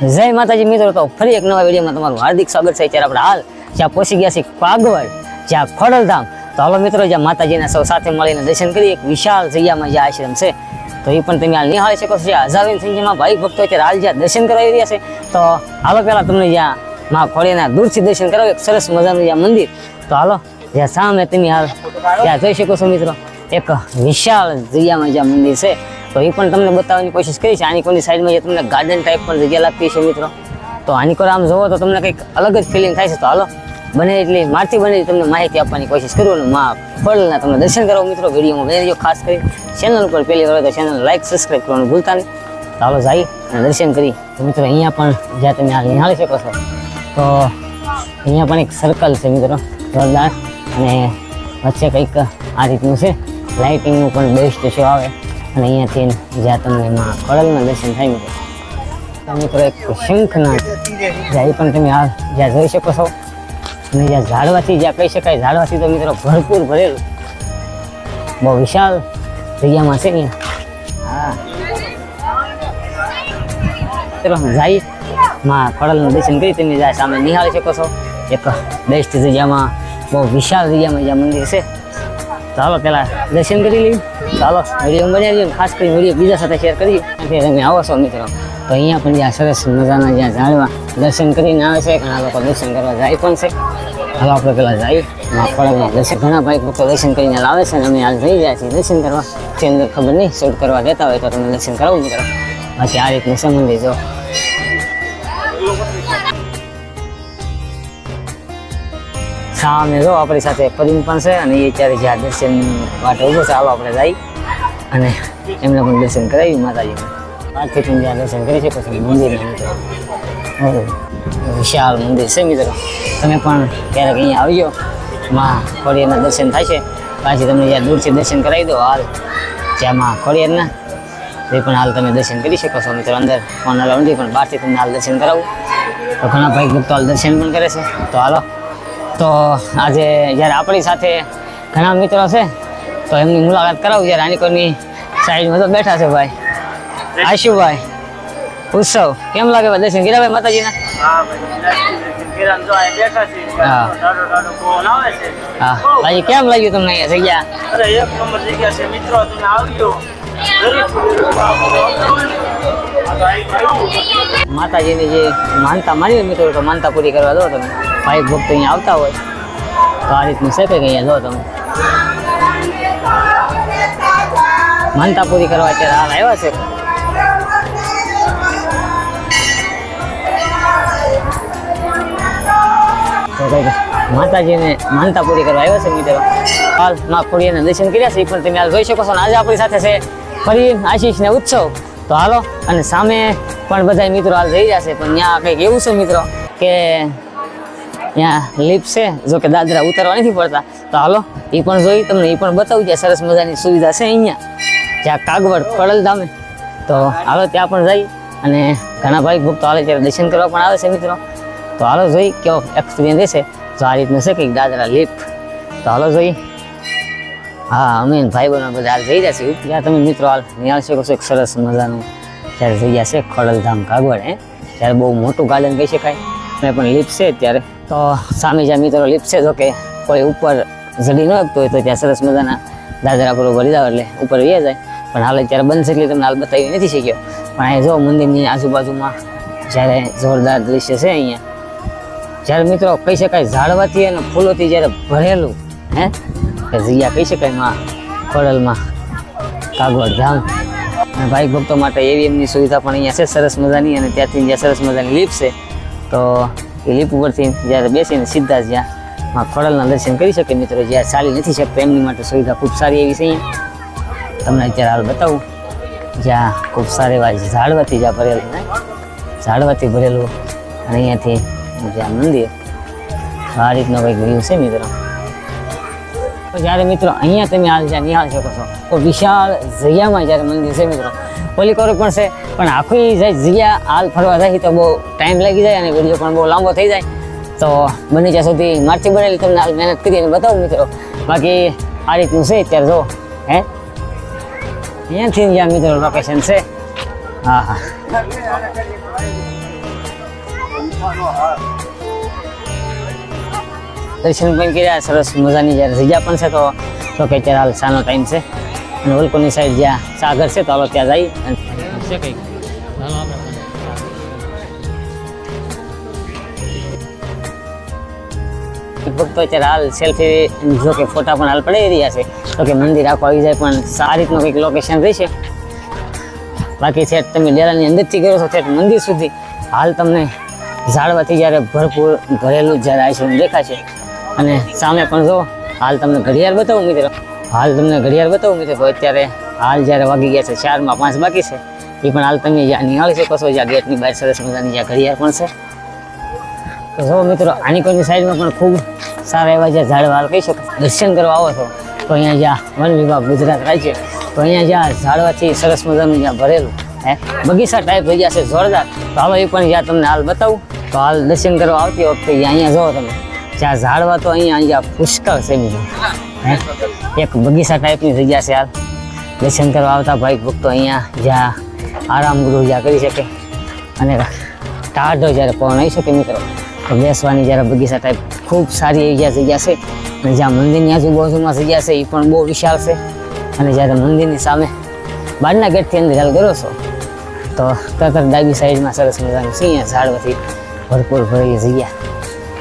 જય માતાજી મિત્રો, તો ફરી એક નવા વિડીયોમાં તમારું હાર્દિક સ્વાગત છે। ત્યારે આપણે હાલ જ્યાં પહોંચી ગયા છીએ કાગવડ, જ્યાં ખોડલધામ। તો હાલો મિત્રો, જ્યાં માતાજીના સૌ સાથે મળીને દર્શન કરી એક વિશાળ જગ્યામાં જ્યાં આશ્રમ છે, તો એ પણ તમે હાલ નિહાળી શકો છો। હજારોની સંખ્યામાં ભાઈ ભક્તો અત્યારે હાલ જ્યાં દર્શન કરાવી રહ્યા છે। તો હાલો પહેલાં તમને જ્યાં માં ખોડિયાના દૂરથી દર્શન કરાવો, એક સરસ મજાનું જ્યાં મંદિર। તો હાલો જ્યાં સામે તમે હાલ ત્યાં જોઈ શકો છો મિત્રો, એક વિશાળ જગ્યામાં જ્યાં મંદિર છે, તો એ પણ તમને બતાવવાની કોશિશ કરી છે। આની કોની સાઈડમાં જે તમને ગાર્ડન ટાઈપ પણ જગ્યા લાગતી છે મિત્રો, તો આની કોર આમ જોવો તો તમને કંઈક અલગ જ ફિલિંગ થાય છે। તો હાલો બને એટલી મારથી બને તમને માહિતી આપવાની કોશિશ કરું અને માં ખોડલના તમને દર્શન કરાવો મિત્રો। વિડીયોમાં બને રહેજો, ખાસ કરી ચેનલ ઉપર પહેલી વાર તો ચેનલ લાઈક સબસ્ક્રાઈબ કરવાનું ભૂલતા નહીં। તો હાલો જઈ અને દર્શન કરી। તો મિત્રો અહીંયા પણ જ્યાં તમે હાલ નિહાળી શકો છો, તો અહીંયા પણ એક સર્કલ છે મિત્રો જોરદાર, અને વચ્ચે કંઈક આ રીતનું છે, લાઇટિંગનું પણ બેસ્ટ શો આવે। અને અહીંયાથી જ્યાં તમને માં ખોડલના દર્શન થાય મિત્રો, તો મિત્રો એક શંખનાદ જ્યાં એ પણ તમે હાલ જ્યાં જોઈ શકો છો, અને જ્યાં ઝાડવાથી જ્યાં કહી શકાય ઝાડવાથી તો મિત્રો ભરપૂર ભરેલું બહુ વિશાળ જગ્યામાં છે અહીંયા। હા ચલો જઈ માં ખોડલનું દર્શન કરી તમે જ્યાં સામે નિહાળી શકો છો, એક બેસ્ટ જગ્યામાં બહુ વિશાળ જગ્યામાં જ્યાં મંદિર છે। ચાલો પહેલાં દર્શન કરી લઈએ। ચાલો વિડીયો બનાવી ખાસ કરી વિડીયો બીજા સાથે શેર કરીએ, તમે આવો છો મિત્રો, તો અહીંયા પણ જ્યાં સરસ મજાના જ્યાં ઝાડવા દર્શન કરીને આવે છે, ઘણા લોકો દર્શન કરવા જાય પણ છે। હાલો આપણે પહેલાં જઈએ માં ખોડલના દર્શન, ઘણા ભાઈ ભક્તો દર્શન કરીને આવે છે, અને અમે હાલ જઈ રહ્યા છીએ દર્શન કરવા। તે અંદર ખબર નહીં શૂટ કરવા દેતા હોય તો તમે દર્શન કરાવું મિત્રો, બાકી આ રીતનું સંબંધી જો સામે જો આપણી સાથે પરીમ પણ છે, અને એ અત્યારે જ્યાં દર્શન માટે ઊભો છે। હાલો આપણે જઈ અને એમને પણ દર્શન કરાવ્યું માતાજીને। આજથી તમે જ્યાં દર્શન કરી શકો છો મંદિરના મિત્રો, વિશાળ મંદિર છે મિત્રો, તમે પણ ક્યારેક અહીંયા આવજો, માં ખોડિયારના દર્શન થાય છે। પાછી તમને જ્યાં દૂરથી દર્શન કરાવી દો હાલ જ્યાં માં ખોડિયારના, એ પણ હાલ તમે દર્શન કરી શકો છો મિત્રો। અંદર ફોન અલાઉ નથી, પણ બહારથી તમને હાલ દર્શન કરાવું, તો ઘણા ભાઈ ભક્તો હાલ દર્શન પણ કરે છે। તો હાલો, તો આજે જ્યારે આપણી સાથે ઘણા મિત્રો છે, તો એમની મુલાકાત કરાવું। જ્યારે આનીકોની સાઈડમાં તો બેઠા છે ભાઈ આશુભાઈ, ઉત્સવ કેમ લાગે ભાઈ દર્શન કર્યા ભાઈ માતાજીના? હા ભાઈ કેમ લાગ્યું તમને અહીંયા જગ્યા? અરે એક નંબર જગ્યા છે મિત્રો, તમે આવજો। માતાજીની જે માનતા માની હોય મિત્રો, તો માનતા પૂરી કરવા દો તમે, ભાઈ ભક્ત અહીંયા આવતા હોય તો આ રીતનું છે કે અહીંયા જો તમે માનતા પૂરી કરવા અત્યારે હાલ આવ્યા છે। તો કંઈક માતાજીને માનતા પૂરી કરવા આવ્યા છે મિત્રો, હાલ માં ખોડિયાના દર્શન કર્યા છે, એ પણ તમે હાલ જોઈ શકો છો। અને આજે આપણી સાથે છે ફરી આશીષ ને ઉત્સવ। તો હાલો, અને સામે પણ બધા મિત્રો હાલ જઈ રહ્યા છે, પણ ત્યાં કંઈક એવું છે મિત્રો કે ત્યાં લિફ્ટ છે, જો કે દાદરા ઉતરવા નથી પડતા। તો હાલો એ પણ જોઈ તમને એ પણ બતાવું, ત્યાં સરસ મજાની સુવિધા છે અહીંયા જ્યાં કાગવડ ખોડલધામે। તો હાલો ત્યાં પણ જઈ, અને ઘણા ભાઈ ભક્તો હાલે ત્યારે દર્શન કરવા પણ આવે છે મિત્રો। તો હાલો જોઈ કેવો એક્સપિરિયન્સ રહેશે। તો આ રીતનું છે કંઈક દાદરા લિફ્ટ, તો હાલો જોઈ। હા અમે ભાઈ બહેનો બધા હાલ જઈ રહ્યા છીએ, ત્યાં તમે મિત્રો હાલ નિહાળી શકો છો, એક સરસ મજાનું જ્યારે જગ્યા છે ખોડલધામ કાગવડ। ત્યારે બહુ મોટું ગાર્ડન કહી શકાય, અને પણ લિફ્ટ છે ત્યારે। તો સામે જ્યાં મિત્રો લિફ્ટ છે, જો કે કોઈ ઉપર ચડી ન શકતો હોય તો ત્યાં સરસ મજાના દાદરા પર ભરી જાવ એટલે ઉપર વહી જાય, પણ હાલ અત્યારે બંધ છે એટલે તમને હાલ બતાવી નથી શક્યો। પણ અહીં જો મંદિરની આજુબાજુમાં જ્યારે જોરદાર દૃશ્ય છે અહીંયા, જ્યારે મિત્રો કહી શકાય ઝાડવાથી અને ફૂલોથી જ્યારે ભરેલું કે જગ્યા કહી શકાય માં ખોડલમાં કાગવડ ધામ। અને ભાઈ ભક્તો માટે એવી એમની સુવિધા પણ અહીંયા છે સરસ મજાની, અને ત્યાંથી જ્યાં સરસ મજાની લિફ્ટ છે, તો એ લિફ્ટ ઉપરથી જ્યારે બેસીને સીધા જ જ્યાં માં ખોડલના દર્શન કરી શકે મિત્રો, જ્યાં ચાલી નથી શકતા એમની માટે સુવિધા ખૂબ સારી એવી છે અહીંયા। તમને અત્યારે હાલ બતાવું જ્યાં ખૂબ સારી એવા ઝાડવાથી જ્યાં ભરેલું ઝાડવાથી ભરેલું, અને અહીંયાથી જ્યાં મંદિર, આ રીતનો કંઈક વ્યૂ છે મિત્રો। તો જ્યારે મિત્રો અહીંયા તમે હાલ જ્યાં નિહાળી શકો છો, તો વિશાળ જગ્યામાં જ્યારે મંદિર છે મિત્રો, પોલીકોર પણ છે, પણ આખી જગ્યા હાલ ફરવા જાય તો બહુ ટાઈમ લાગી જાય, અને વિડીયો પણ બહુ લાંબો થઈ જાય। તો બને ત્યાં સુધી મારથી બનેલી તમને હાલ મહેનત કરીને બતાવું મિત્રો, બાકી આ રીતનું છે અત્યારે જો અહીંયાથી જ્યાં મિત્રો લોકેશન છે। હા હા દર્શન પણ કર્યા, સરસ મજાની જ્યારે જગ્યા પણ છે. તો કે અત્યારે હાલ સાનો ટાઈમ છે અને ઓલકોની સાઈડ જ્યાં સાગર છે તો હાલો ત્યાં જઈ અને છે કંઈક ભક્તો અત્યારે હાલ સેલ્ફી જો કે ફોટા પણ હાલ પડી રહ્યા છે. તો કે મંદિર આખું આવી જાય પણ આ રીતનું કંઈક લોકેશન રહેશે. બાકી છે તમે ડેરાની અંદરથી ગયો છો ઠેઠ મંદિર સુધી હાલ તમને ઝાડવાથી જ્યારે ભરપૂર ભરેલું જ્યારે આઈસ્ક્રીમ દેખાશે. અને સામે પણ જો હાલ તમને ઘડિયાળ બતાવું મિત્રો, અત્યારે હાલ જ્યારે વાગી ગયા છે 4 માં 5 બાકી છે. એ પણ હાલ તમે જ્યાં નિહાળી શકો છો, જ્યાં ગેટની બહાર સરસ મજાની જ્યાં ઘડિયાળ પણ છે. તો જો મિત્રો આની કોઈની સાઈડમાં પણ ખૂબ સારા એવા જ્યાં ઝાડવા હાલ કહી શકો દર્શન કરવા આવો છો તો અહીંયા જ્યાં વન વિભાગ ગુજરાત રાજ્ય તો અહીંયા જ્યાં ઝાડવાથી સરસ મજાનું જ્યાં ભરેલું બગીચા ટાઈપ થઈ ગયા છે જોરદાર. તો હાલો એ પણ જ્યાં તમને હાલ બતાવું. તો હાલ દર્શન કરવા આવતી વખતે અહીંયા જો તમે જ્યાં ઝાડવા તો અહીંયા પુષ્કળ છે બીજું એક બગીચા ટાઈપની જગ્યા છે. હાલ દર્શન કરવા આવતા ભાઈ ભક્તો અહીંયા જ્યાં આરામ ગૃહ જ્યાં કરી શકે અને ટાઢો જ્યારે પવન આવી શકે મિત્રો તો બેસવાની જ્યારે બગીચા ટાઈપ ખૂબ સારી એવી જ્યાં જગ્યા છે. અને જ્યાં મંદિરની આજુબાજુમાં જગ્યા છે એ પણ બહુ વિશાળ છે. અને જ્યારે મંદિરની સામે બહારના ગેટથી અંદર હાલ કરો છો તો તરત ડાબી સાઈડમાં સરસ મજાનું છે અહીંયા ઝાડવાથી ભરપૂર ભરેલી જગ્યા.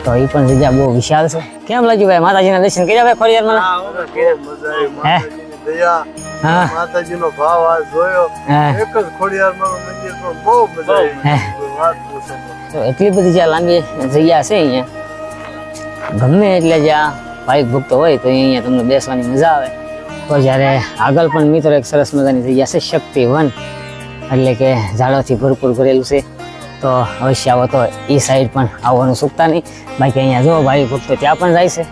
તો એ પણ જગ્યા બહુ વિશાળ છે. કેમ લાગ્યું ભાઈ માતાજીના દર્શન કર્યા ભાઈ ખોડિયારમાં? હા, માતાજીનો ભાવ આ જોયો. એક જ ખોડિયારમાં મંદિર પણ બહુ મજા આવી. વાત પૂછો તો એટલી બધી જ્યાં લાંબી જગ્યા છે અહીંયા ગમે એટલે જ્યાં ભાવિક ભક્તો હોય તો અહીંયા તમને બેસવાની મજા આવે. તો જ્યારે આગળ પણ મિત્રો એક સરસ મજાની જગ્યા છે શક્તિવન, એટલે કે ઝાડોથી ભરપૂર ભરેલું છે. તો અવશ્ય આવો તો એ સાઈડ પણ આવવાનું ચૂકતા નહીં. બાકી અહીંયા જો ભાવિક ભક્તો ત્યાં પણ જાય છે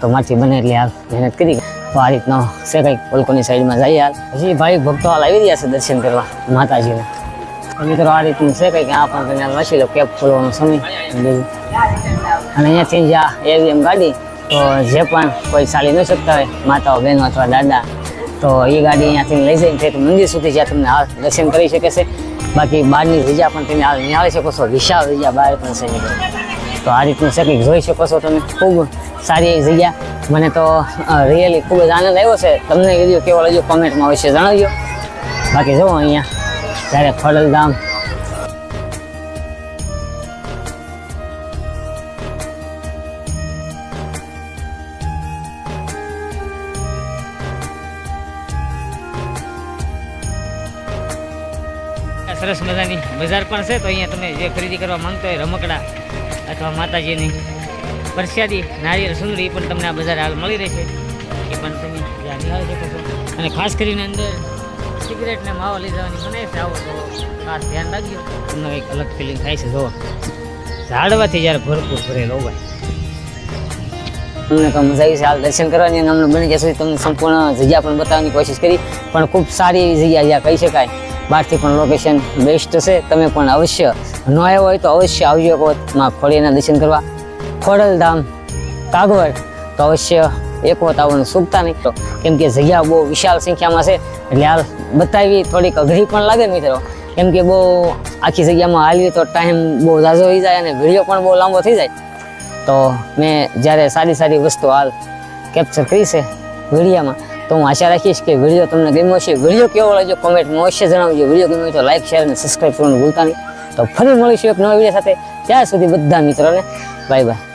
તો માથી બને એટલે હાલ મહેનત કરી. તો આ રીતનો છે કંઈક ઓલકોની સાઈડમાં જઈએ હાલ. હજી ભાવિક ભક્તો હાલ આવી રહ્યા છે દર્શન કરવા માતાજીને. મિત્રો આ રીતનું છે કંઈક આ પણ તમે વાંચી લો કેપ ખોલવાનો સમય અને અહીંયાથી જ્યાં એવી એમ ગાડી તો જે પણ કોઈ ચાલી ન શકતા હોય માતાઓ બહેનો અથવા દાદા તો એ ગાડી અહીંયાથી લઈ જઈને તે મંદિર સુધી જ્યાં તમને હાલ દર્શન કરી શકે છે. બાકી બહારની જગ્યા પણ તમે હાલ નિહાળી શકો છો, વિશાળ જગ્યા બહાર પણ છે મિત્રો. તો આ રીતનું છે કંઈક જોઈ શકો છો તમે, ખૂબ સારી એવી જગ્યા. મને તો રિયલી ખૂબ જ આનંદ આવ્યો છે. તમને વિડીયો કેવો લાગ્યો કોમેન્ટમાં અવશ્ય જણાવજો. બાકી જુઓ અહીંયા જ્યારે ખોડલધામ સરસ મજાની બજાર પણ છે. તો અહીંયા તમે જે ખરીદી કરવા માંગતો હોય રમકડા અથવા માતાજીની પ્રસાદી નારિયેળ સુંદરી પણ તમને આ બજાર હાલ મળી રહેશે. એ પણ તમે જ્યાં નિહાળી શકો છો. અને ખાસ કરીને અંદર સિગરેટ ને માવો લઈ જવાની મને છે. આવો તો ખાસ ધ્યાન રાખજો, તમને કંઈક અલગ ફિલિંગ થાય છે. જો ઝાડવાથી જ્યારે ભરપૂર ભરેલો ભાઈ તમને તો મજા આવી છે હાલ દર્શન કરવાની. અને અમને બની જ્યાં સુધી તમને સંપૂર્ણ જગ્યા પણ બતાવવાની કોશિશ કરી. પણ ખૂબ સારી એવી જગ્યા જ્યાં કહી શકાય બહારથી પણ લોકેશન બેસ્ટ છે. તમે પણ અવશ્ય ન આવ્યો હોય તો અવશ્ય આવજો માં ખોડિયાના દર્શન કરવા. ખોડલધામ કાગવડ તો અવશ્ય એક વખત આવવાનું ચૂકતા નહીં. તો કેમ કે જગ્યા બહુ વિશાળ સંખ્યામાં છે એટલે હાલ બતાવી થોડીક અઘરી પણ લાગે મિત્રો. કેમ કે બહુ આખી જગ્યામાં હાલવી તો ટાઈમ બહુ ઝાઝો થઈ જાય અને વિડીયો પણ બહુ લાંબો થઈ જાય. તો મેં જ્યારે સારી સારી વસ્તુ હાલ કેપ્ચર કરી છે વિડીયોમાં તો હું આશા રાખીશ કે વિડીયો તમને ગમ્યો છે. વિડીયો કેવો લાગ્યો કોમેન્ટમાં અવશ્ય જણાવજો. વિડીયો ગમ્યો તો લાઈક શેર અને સબસ્ક્રાઈબ કરવાનું ભૂલતા નહીં. તો ફરી મળીશું એક નવા વિડીયો સાથે. ત્યાં સુધી બધા મિત્રોને બાય બાય.